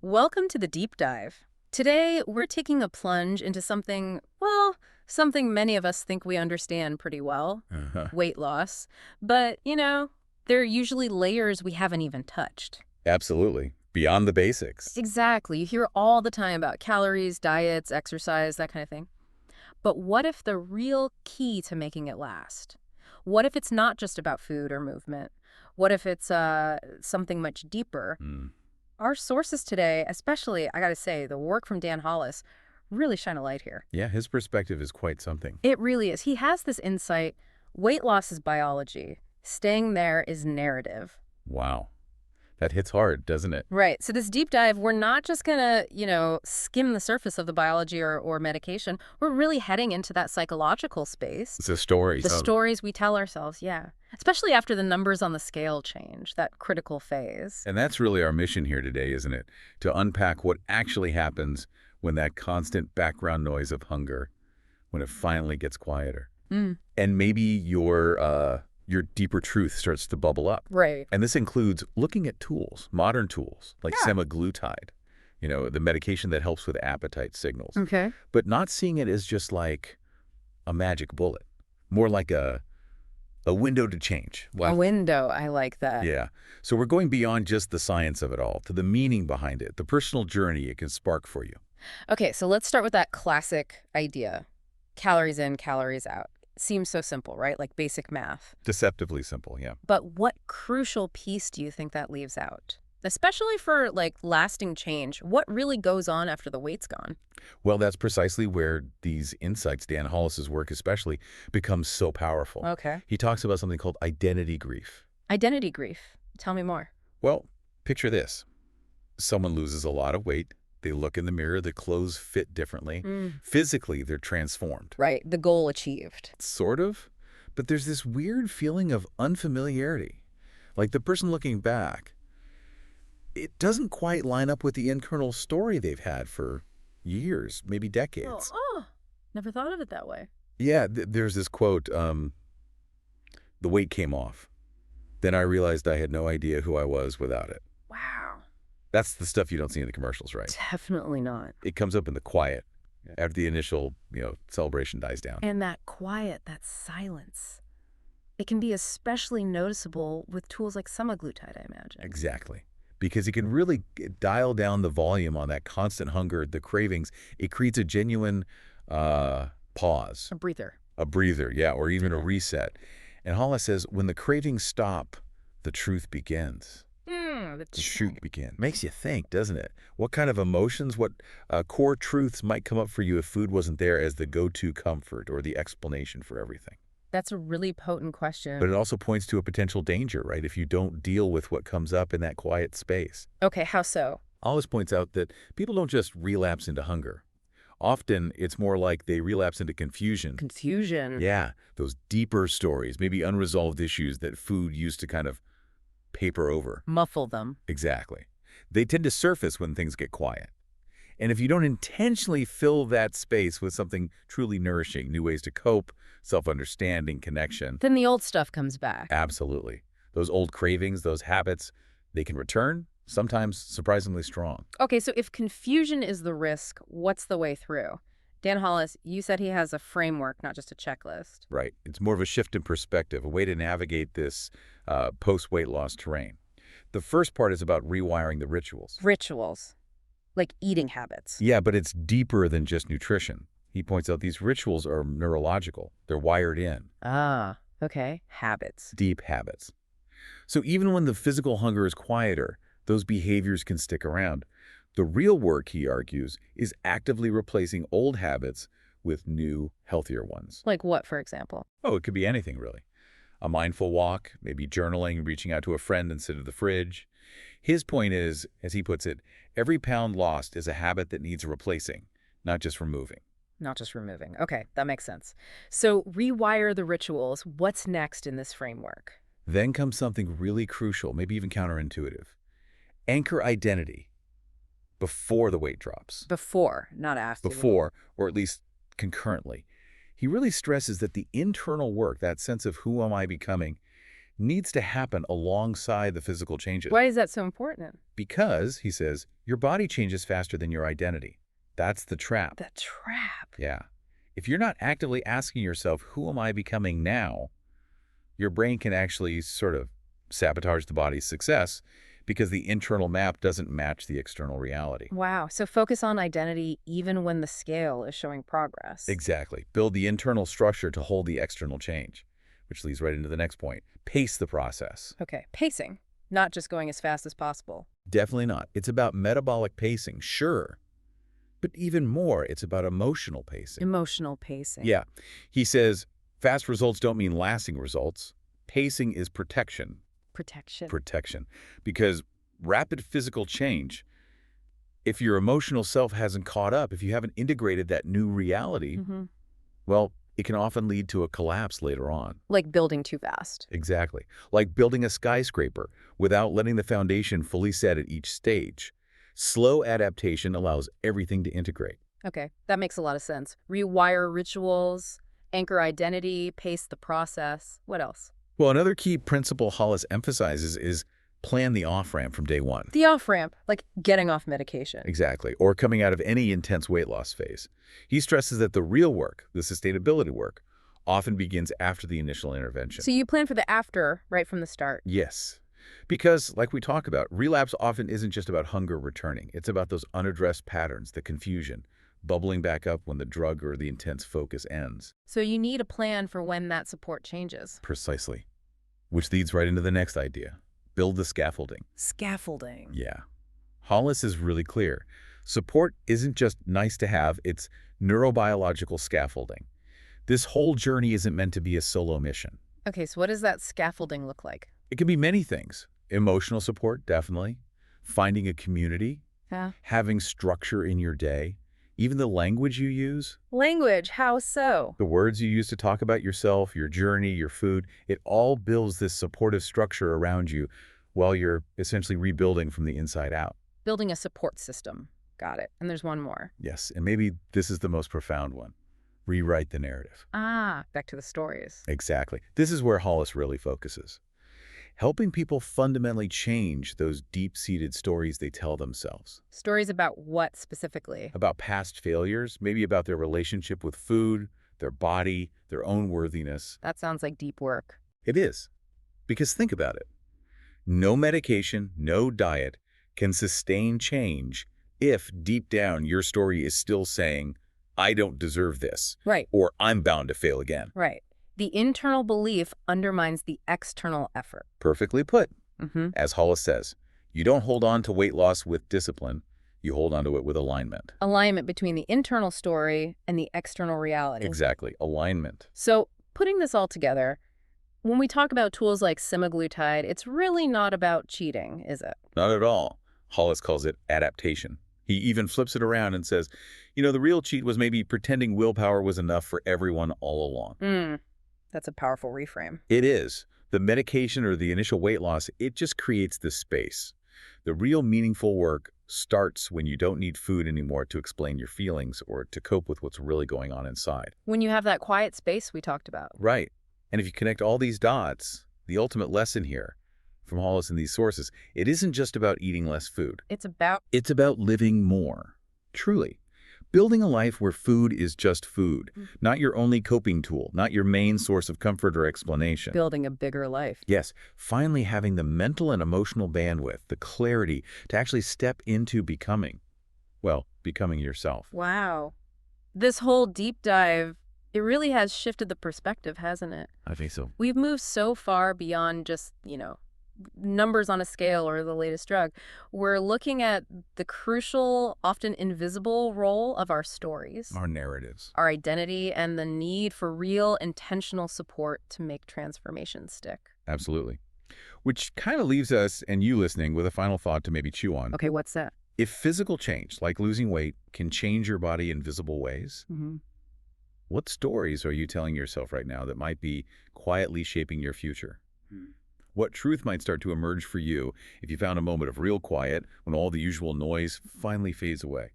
Welcome to the deep dive. Today, we're taking a plunge into something, well, something many of us think we understand pretty well, Uh-huh. weight loss. But, there are usually layers we haven't even touched. Absolutely. Beyond the basics. Exactly. You hear all the time about calories, diets, exercise, that kind of thing. But what if the real key to making it last? What if it's not just about food or movement? What if it's something much deeper? Mm. Our sources today, especially, I gotta say, the work from Dan Hollis, really shine a light here. Yeah, his perspective is quite something. It really is. He has this insight. Weight loss is biology. Staying there is narrative. Wow. That hits hard, doesn't it? Right. So this deep dive, we're not just gonna, skim the surface of the biology or medication. We're really heading into that psychological space. It's a story. The stories we tell ourselves, yeah. Especially after the numbers on the scale change, that critical phase. And that's really our mission here today, isn't it? To unpack what actually happens when that constant background noise of hunger, when it finally gets quieter. Mm, And maybe your deeper truth starts to bubble up. right. And this includes looking at tools, modern tools, like Yeah. semaglutide, the medication that helps with appetite signals. Okay. But not seeing it as just like a magic bullet, more like a window to change. A window. I like that. Yeah. So we're going beyond just the science of it all to the meaning behind it, the personal journey it can spark for you. Okay, so let's start with that classic idea. Calories in, calories out. Seems so simple, right? Like basic math. Deceptively simple, yeah. But what crucial piece do you think that leaves out? Especially for like lasting change. What really goes on after the weight's gone? Well, that's precisely where these insights, Dan Hollis's work especially, becomes so powerful. Okay. He talks about something called identity grief. Identity grief. Tell me more. Well, picture this. Someone loses a lot of weight. They look in the mirror, the clothes fit differently. Physically, they're transformed. Right, the goal achieved. Sort of. But there's this weird feeling of unfamiliarity. Like the person looking back, it doesn't quite line up with the internal story they've had for years, maybe decades. Never thought of it that way. Yeah, there's this quote, the weight came off. Then I realized I had no idea who I was without it. Wow. That's the stuff you don't see in the commercials, right? Definitely not. It comes up in the quiet after the initial, celebration dies down. And that quiet, that silence, it can be especially noticeable with tools like semaglutide, I imagine. Exactly. Because it can really dial down the volume on that constant hunger, the cravings. It creates a genuine pause, A breather. a breather, yeah, or even a Yeah. reset. And Hollis says, when the cravings stop, the truth begins. The The shoot begin. Makes you think, doesn't it? What kind of emotions, what core truths might come up for you if food wasn't there as the go-to comfort or the explanation for everything? That's a really potent question. But it also points to a potential danger, right, if you don't deal with what comes up in that quiet space. Okay, how so? Hollis points out that people don't just relapse into hunger. Often, it's more like they relapse into confusion. Confusion. Yeah, those deeper stories, maybe unresolved issues that food used to kind of paper over. Muffle them. Exactly. They tend to surface when things get quiet. And if you don't intentionally fill that space with something truly nourishing, new ways to cope, self-understanding, connection, Then the old stuff comes back. absolutely. Those old cravings, those habits, they can return, sometimes surprisingly strong. Okay, so if confusion is the risk, what's the way through? Dan Hollis, you said he has a framework, not just a checklist. Right. It's more of a shift in perspective, a way to navigate this post-weight loss terrain. The first part is about rewiring the rituals. Rituals, like eating habits. Yeah, but it's deeper than just nutrition. He points out these rituals are neurological. They're wired in, Ah, okay. Habits. deep habits. So even when the physical hunger is quieter, those behaviors can stick around. The real work, he argues, is actively replacing old habits with new, healthier ones. Like what, for example? Oh, it could be anything, really. A mindful walk, maybe journaling, reaching out to a friend instead of the fridge. His point is, as he puts it, every pound lost is a habit that needs replacing, not just removing. Not just removing. Okay, that makes sense. So rewire the rituals. What's next in this framework? Then comes something really crucial, maybe even counterintuitive. Anchor identity before the weight drops. Before, not after. Before, or at least concurrently. He really stresses that the internal work, that sense of who am I becoming, needs to happen alongside the physical changes. Why is that so important? Because, he says, your body changes faster than your identity. That's the trap. The trap. Yeah. If you're not actively asking yourself, who am I becoming now? Your brain can actually sort of sabotage the body's success because the internal map doesn't match the external reality. Wow. So focus on identity even when the scale is showing progress. Exactly. Build the internal structure to hold the external change, which leads right into the next point. Pace the process. Okay. Pacing, not just going as fast as possible. Definitely not. It's about metabolic pacing, sure. But even more, it's about emotional pacing. Emotional pacing. Yeah. He says, fast results don't mean lasting results. Pacing is protection. Protection. Because rapid physical change, if your emotional self hasn't caught up, if you haven't integrated that new reality, well, it can often lead to a collapse later on. Like building too fast. Exactly. Like building a skyscraper without letting the foundation fully set at each stage. Slow adaptation allows everything to integrate. Okay, that makes a lot of sense. Rewire rituals, anchor identity, pace the process. What else? Well, another key principle Hollis emphasizes is plan the off-ramp from day one. The off-ramp, like getting off medication. Exactly, or coming out of any intense weight loss phase. He stresses that the real work, the sustainability work, often begins after the initial intervention. So you plan for the after right from the start. Yes, because like we talk about, relapse often isn't just about hunger returning. It's about those unaddressed patterns, the confusion, bubbling back up when the drug or the intense focus ends. So you need a plan for when that support changes. Precisely. Which leads right into the next idea. Build the scaffolding. Scaffolding. Yeah. Hollis is really clear. Support isn't just nice to have, it's neurobiological scaffolding. This whole journey isn't meant to be a solo mission. Okay, so what does that scaffolding look like? It can be many things. Emotional support, definitely. Finding a community. Yeah. Having structure in your day. Even the language you use. Language, how so? The words you use to talk about yourself, your journey, your food. It all builds this supportive structure around you while you're essentially rebuilding from the inside out. Building a support system. Got it. And there's one more. Yes, and maybe this is the most profound one. Rewrite the narrative. Ah, back to the stories. Exactly. This is where Hollis really focuses. Helping people fundamentally change those deep-seated stories they tell themselves. Stories about what specifically? About past failures, maybe about their relationship with food, their body, their own worthiness. That sounds like deep work. It is. Because think about it. No medication, no diet can sustain change if deep down your story is still saying, I don't deserve this. Right. Or I'm bound to fail again. Right. The internal belief undermines the external effort. Perfectly put. Mm-hmm. As Hollis says, you don't hold on to weight loss with discipline, you hold on to it with alignment. Alignment between the internal story and the external reality. Exactly, alignment. So, putting this all together, when we talk about tools like semaglutide, it's really not about cheating, is it? Not at all. Hollis calls it adaptation. He even flips it around and says, you know, the real cheat was maybe pretending willpower was enough for everyone all along. That's a powerful reframe. It is. The medication or the initial weight loss, it just creates this space. The real meaningful work starts when you don't need food anymore to explain your feelings or to cope with what's really going on inside. When you have that quiet space we talked about. Right. And if you connect all these dots, the ultimate lesson here from Hollis and these sources, it isn't just about eating less food. It's about living more. Truly. Building a life where food is just food, not your only coping tool, not your main source of comfort or explanation. building a bigger life. Yes, finally having the mental and emotional bandwidth, the clarity to actually step into becoming, well, becoming yourself. Wow. This whole deep dive, it really has shifted the perspective, hasn't it? I think so. We've moved so far beyond just, numbers on a scale or the latest drug. We're looking at the crucial, often invisible role of our stories, Our narratives. our identity, and the need for real intentional support to make transformation stick. Absolutely. Which kind of leaves us and you listening with a final thought to maybe chew on. Okay, what's that? If physical change, like losing weight, can change your body in visible ways, what stories are you telling yourself right now that might be quietly shaping your future? What truth might start to emerge for you if you found a moment of real quiet when all the usual noise finally fades away?